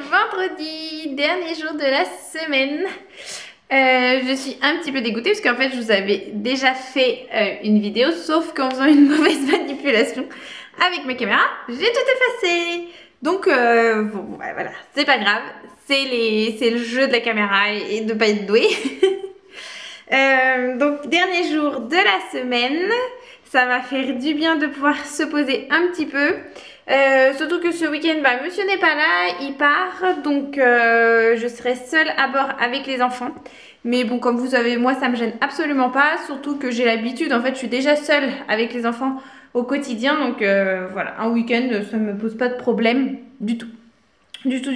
Vendredi, dernier jour de la semaine. Je suis un petit peu dégoûtée parce qu'en fait je vous avais déjà fait une vidéo, sauf qu'en faisant une mauvaise manipulation avec ma caméra, j'ai tout effacé. Donc bon, ouais, voilà, c'est pas grave, c'est le jeu de la caméra et de pas être doué. Donc dernier jour de la semaine, ça va faire du bien de pouvoir se poser un petit peu. Surtout que ce week-end, bah, monsieur n'est pas là, il part, donc je serai seule à bord avec les enfants. Mais bon, comme vous savez, moi ça me gêne absolument pas, surtout que j'ai l'habitude, en fait je suis déjà seule avec les enfants au quotidien, donc voilà, un week-end ça me pose pas de problème du tout. Du tout.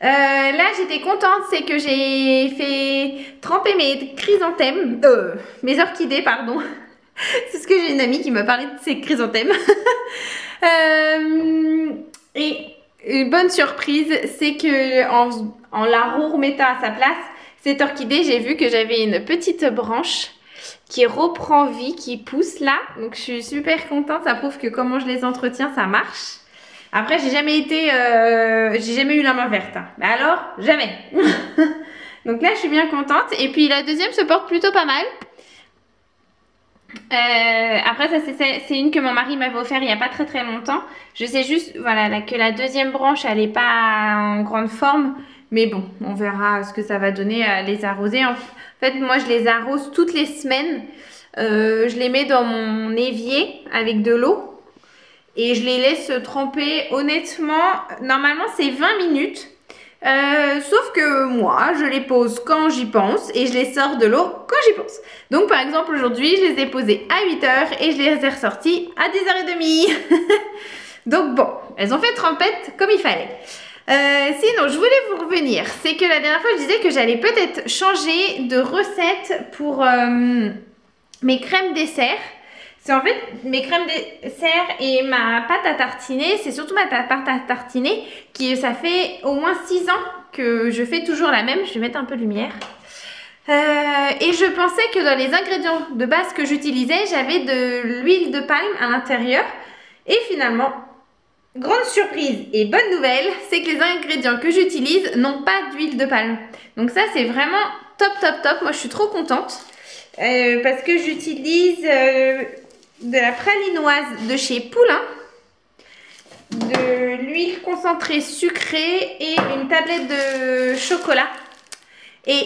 Là j'étais contente, c'est que j'ai fait tremper mes chrysanthèmes, mes orchidées pardon. C'est ce que j'ai une amie qui m'a parlé de ces chrysanthèmes. Et une bonne surprise, c'est que en la remettant à sa place, cette orchidée, j'ai vu que j'avais une petite branche qui reprend vie, qui pousse là. Donc je suis super contente, ça prouve que comment je les entretiens, ça marche. Après, j'ai jamais eu la main verte. Hein. Mais alors, jamais. Donc là, je suis bien contente. Et puis la deuxième se porte plutôt pas mal. Après ça c'est une que mon mari m'avait offert il n'y a pas très longtemps. Je sais juste voilà là, que la deuxième branche elle n'est pas en grande forme, mais bon on verra ce que ça va donner à les arroser. En fait moi je les arrose toutes les semaines, je les mets dans mon évier avec de l'eau et je les laisse tremper. Honnêtement normalement c'est 20 minutes. Sauf que moi je les pose quand j'y pense et je les sors de l'eau quand j'y pense. Donc par exemple aujourd'hui je les ai posées à 8 h et je les ai ressorties à 10 h 30. Donc bon, elles ont fait trempette comme il fallait. Sinon je voulais vous revenir, c'est que la dernière fois je disais que j'allais peut-être changer de recette pour mes crèmes dessert. C'est en fait mes crèmes dessert et ma pâte à tartiner, c'est surtout ma pâte à tartiner qui ça fait au moins 6 ans que je fais toujours la même. Je vais mettre un peu de lumière. Et je pensais que dans les ingrédients de base que j'utilisais, j'avais de l'huile de palme à l'intérieur. Et finalement, grande surprise et bonne nouvelle, c'est que les ingrédients que j'utilise n'ont pas d'huile de palme. Donc ça c'est vraiment top. Moi je suis trop contente parce que j'utilise de la pralinoise de chez Poulain, de l'huile concentrée sucrée et une tablette de chocolat. Et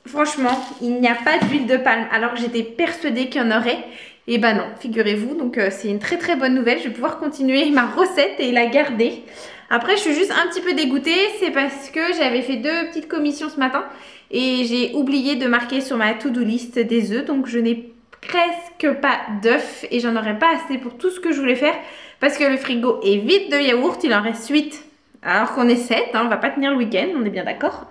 franchement, il n'y a pas d'huile de palme alors que j'étais persuadée qu'il y en aurait. Et bah non, figurez-vous, donc c'est une très bonne nouvelle. Je vais pouvoir continuer ma recette et la garder. Après, je suis juste un petit peu dégoûtée, c'est parce que j'avais fait 2 petites commissions ce matin et j'ai oublié de marquer sur ma to-do list des œufs, donc je n'ai presque pas d'œufs et j'en aurais pas assez pour tout ce que je voulais faire parce que le frigo est vide de yaourt, il en reste 8 alors qu'on est 7, hein, on va pas tenir le week-end, on est bien d'accord.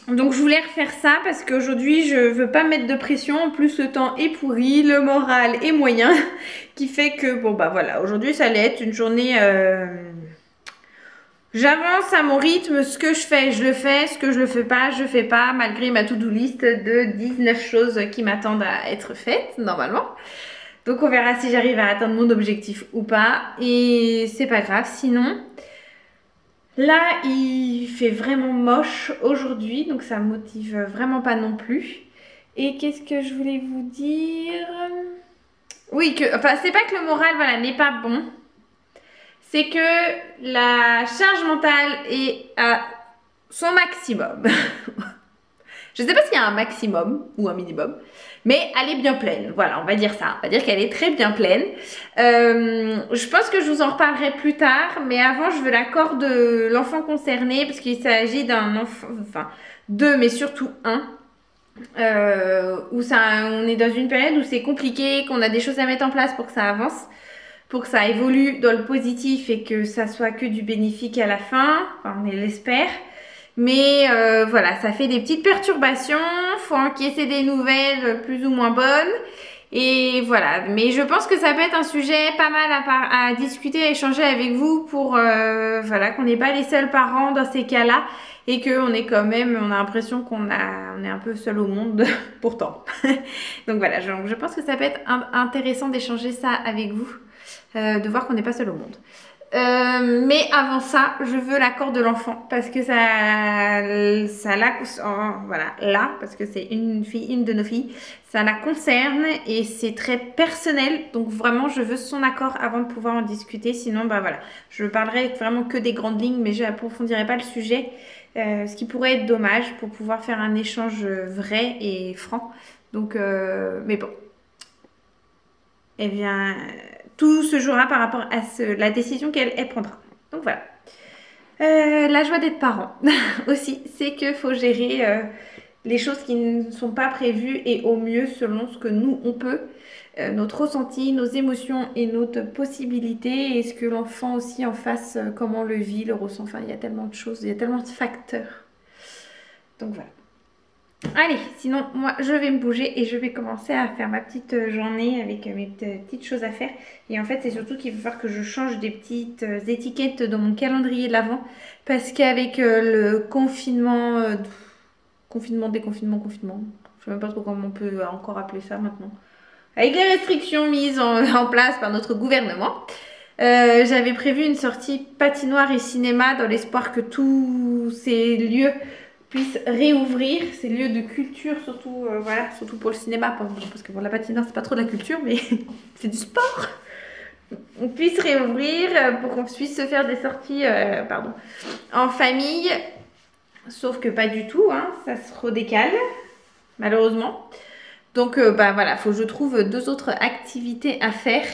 Donc je voulais refaire ça parce qu'aujourd'hui je veux pas mettre de pression, en plus le temps est pourri, le moral est moyen, qui fait que bon bah voilà, aujourd'hui ça allait être une journée... J'avance à mon rythme, ce que je fais, je le fais, ce que je le fais pas, je fais pas, malgré ma to-do list de 19 choses qui m'attendent à être faites, normalement. Donc on verra si j'arrive à atteindre mon objectif ou pas, et c'est pas grave, sinon... Là, il fait vraiment moche aujourd'hui, donc ça me motive vraiment pas non plus. Et qu'est-ce que je voulais vous dire? Oui, enfin, c'est pas que le moral, voilà, n'est pas bon. C'est que la charge mentale est à son maximum. Je sais pas s'il y a un maximum ou un minimum, mais elle est bien pleine. Voilà, on va dire ça. On va dire qu'elle est très bien pleine. Je pense que je vous en reparlerai plus tard, mais avant, je veux l'accord de l'enfant concerné, parce qu'il s'agit d'un enfant, enfin, 2, mais surtout 1. Où on est dans une période où c'est compliqué, qu'on a des choses à mettre en place pour que ça avance, pour que ça évolue dans le positif et que ça soit que du bénéfique à la fin, enfin, on l'espère. Mais voilà, ça fait des petites perturbations, faut encaisser des nouvelles plus ou moins bonnes. Et voilà, mais je pense que ça peut être un sujet pas mal à discuter, à échanger avec vous pour voilà, qu'on n'est pas les seuls parents dans ces cas-là et qu'on est quand même, on a l'impression on est un peu seul au monde pourtant. Donc voilà, je pense que ça peut être intéressant d'échanger ça avec vous, de voir qu'on n'est pas seul au monde. Mais avant ça, je veux l'accord de l'enfant parce que voilà, là, parce que c'est une fille, une de nos filles, ça la concerne et c'est très personnel. Donc vraiment, je veux son accord avant de pouvoir en discuter. Sinon, bah voilà, je parlerai vraiment que des grandes lignes, mais je n'approfondirai pas le sujet, ce qui pourrait être dommage pour pouvoir faire un échange vrai et franc. Donc, mais bon, eh bien, tout se jouera par rapport à la décision qu'elle prendra. Donc voilà. La joie d'être parent aussi, c'est qu'il faut gérer les choses qui ne sont pas prévues et au mieux selon ce que nous on peut, notre ressenti, nos émotions et notre possibilité et ce que l'enfant aussi en face, comment le vit, le ressent. Enfin, il y a tellement de choses, il y a tellement de facteurs. Donc voilà. Allez, sinon moi je vais me bouger et je vais commencer à faire ma petite journée avec mes petites choses à faire. Et en fait c'est surtout qu'il va falloir que je change des petites étiquettes dans mon calendrier de l'Avent. Parce qu'avec le confinement, déconfinement, confinement, je sais même pas trop comment on peut encore appeler ça maintenant. Avec les restrictions mises en place par notre gouvernement, j'avais prévu une sortie patinoire et cinéma dans l'espoir que tous ces lieux puissent réouvrir, ces lieux de culture, surtout, voilà, surtout pour le cinéma, parce que pour la patinoire c'est pas trop de la culture, mais c'est du sport. On puisse réouvrir pour qu'on puisse se faire des sorties en famille, sauf que pas du tout, hein, ça se redécale, malheureusement. Donc bah voilà, faut que je trouve 2 autres activités à faire.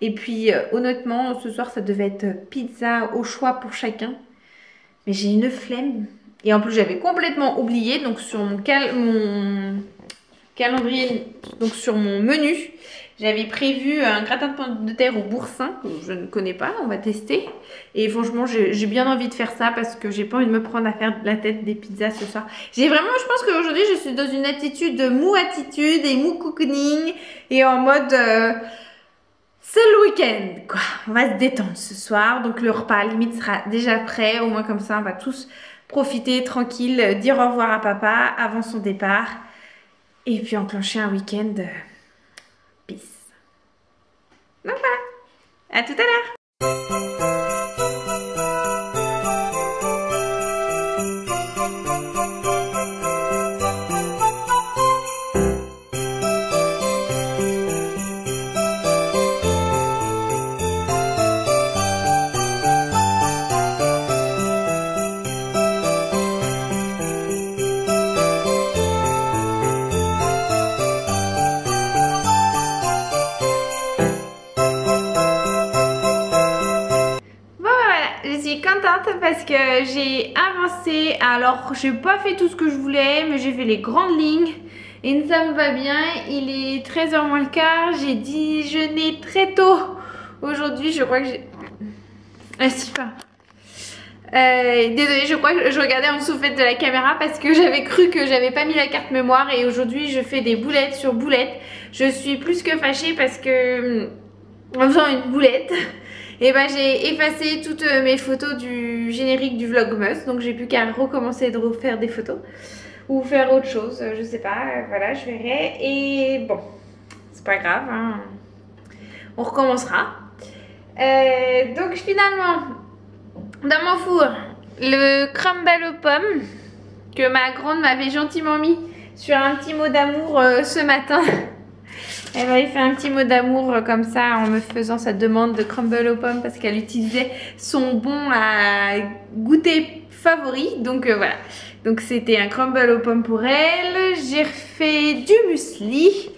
Et puis honnêtement, ce soir ça devait être pizza au choix pour chacun. Mais j'ai une flemme. Et en plus j'avais complètement oublié, donc sur mon calendrier, donc sur mon menu, j'avais prévu un gratin de pommes de terre au boursin, que je ne connais pas, on va tester. Et franchement, j'ai bien envie de faire ça parce que j'ai pas envie de me prendre à faire de la tête des pizzas ce soir. J'ai vraiment, je pense qu'aujourd'hui, je suis dans une attitude de mou-attitude et mou-cocooning. Et en mode, c'est le week-end, quoi. On va se détendre ce soir. Donc le repas, limite, sera déjà prêt. Au moins comme ça, on va tous profiter tranquille, dire au revoir à papa avant son départ. Et puis enclencher un week-end peace. Donc voilà, à tout à l'heure. Parce que j'ai avancé, alors j'ai pas fait tout ce que je voulais, mais j'ai fait les grandes lignes et ça me va bien. Il est 13h moins le quart, j'ai déjeuné très tôt aujourd'hui, je crois que j'ai... Ah si, pas. Désolée, je crois que je regardais en dessous de la caméra parce que j'avais cru que j'avais pas mis la carte mémoire et aujourd'hui je fais des boulettes sur boulettes. Je suis plus que fâchée parce que en faisant une boulette, et ben j'ai effacé toutes mes photos du générique du Vlogmas, donc j'ai plus qu'à recommencer de refaire des photos ou faire autre chose, je sais pas, voilà, je verrai. Et bon, c'est pas grave, hein. On recommencera. Donc finalement, dans mon four, le crumble aux pommes que ma grande m'avait gentiment mis sur un petit mot d'amour ce matin. Elle m'avait fait un petit mot d'amour comme ça en me faisant sa demande de crumble aux pommes parce qu'elle utilisait son bon à goûter favori. Donc voilà, donc c'était un crumble aux pommes pour elle. J'ai refait du muesli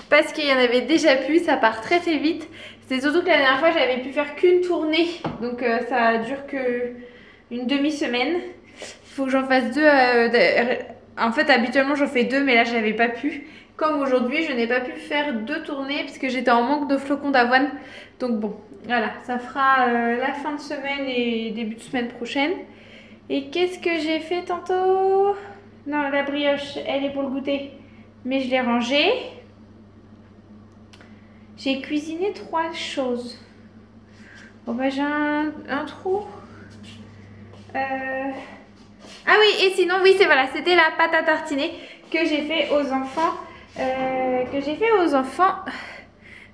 parce qu'il y en avait déjà plus, ça part très très vite. C'est surtout que la dernière fois j'avais pu faire qu'une tournée, donc ça dure que une demi-semaine. Il faut que j'en fasse 2. En fait habituellement j'en fais 2 mais là j'avais pas pu. Comme aujourd'hui, je n'ai pas pu faire 2 tournées puisque j'étais en manque de flocons d'avoine. Donc bon, voilà, ça fera la fin de semaine et début de semaine prochaine. Et qu'est-ce que j'ai fait tantôt? Non, la brioche, elle est pour le goûter. Mais je l'ai rangée. J'ai cuisiné 3 choses. Bon bah j'ai un trou. Ah oui, et sinon, oui, c'est voilà, c'était la pâte à tartiner que j'ai fait aux enfants.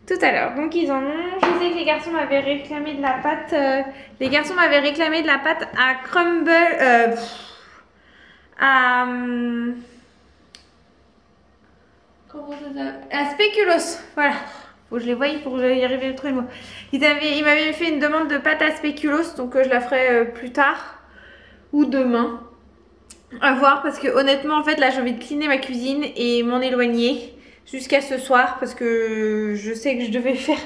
Tout à l'heure. Donc ils en ont. Je sais que les garçons m'avaient réclamé de la pâte. Les garçons m'avaient réclamé de la pâte à crumble. Comment ça s'appelle? À spéculoos. Voilà. Faut que je les voie pour y arriver à trouver le mot. Ils m'avaient fait une demande de pâte à spéculoos, donc je la ferai plus tard ou demain. À voir, parce que honnêtement, en fait, là, j'ai envie de cleaner ma cuisine et m'en éloigner jusqu'à ce soir, parce que je sais que je devais faire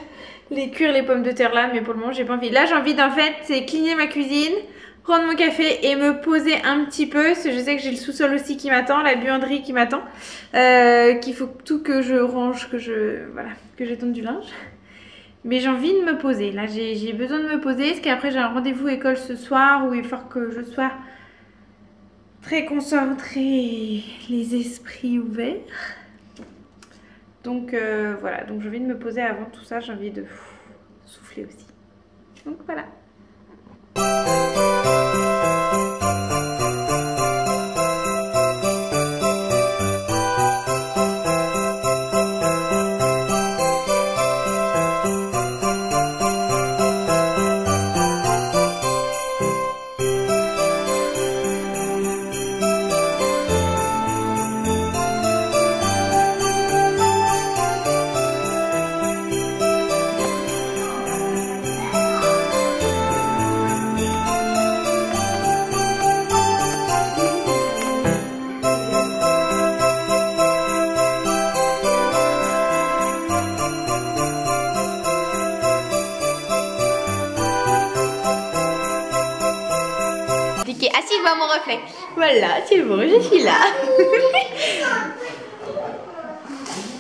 cuire les pommes de terre là, mais pour le moment, j'ai pas envie. Là, j'ai envie d'en fait, c'est cleaner ma cuisine, prendre mon café et me poser un petit peu, parce que je sais que j'ai le sous-sol aussi qui m'attend, la buanderie qui m'attend, qu'il faut tout que je range, que j'étende du linge. Mais j'ai envie de me poser. Là, j'ai besoin de me poser, parce qu'après, j'ai un rendez-vous école ce soir où il faut que je sois très concentrée, les esprits ouverts. Donc voilà, donc j'ai envie de me poser avant tout ça, j'ai envie de souffler aussi. Donc voilà. Assis devant mon reflet. Voilà, c'est bon, je suis là.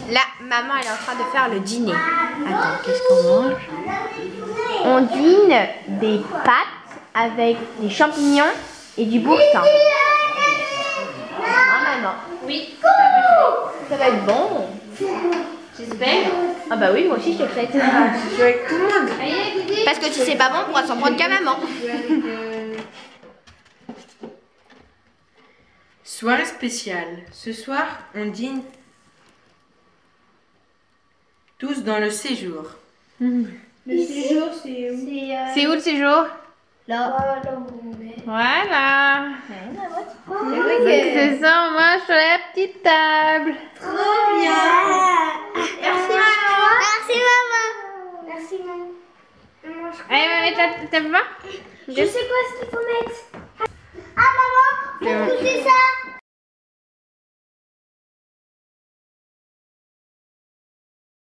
Là, maman, elle est en train de faire le dîner. Attends, qu'est-ce qu'on mange? On dîne des pâtes avec des champignons et du boursin. Ah, maman? Oui. Ça va être bon. J'espère. Ah bah oui, moi aussi je te souhaite. Je joue avec tout le monde. Parce que si c'est pas bon, on pourra s'en prendre qu'à maman. Soirée spéciale. Ce soir, on dîne tous dans le séjour. Le séjour, c'est où? C'est où le séjour? Là. Voilà. C'est ça, on mange sur la petite table. Trop bien. Merci maman. Merci maman. Merci maman. Allez, on va mettre ta main. Je sais quoi ce qu'il faut mettre. Ah maman, faut pousser ça.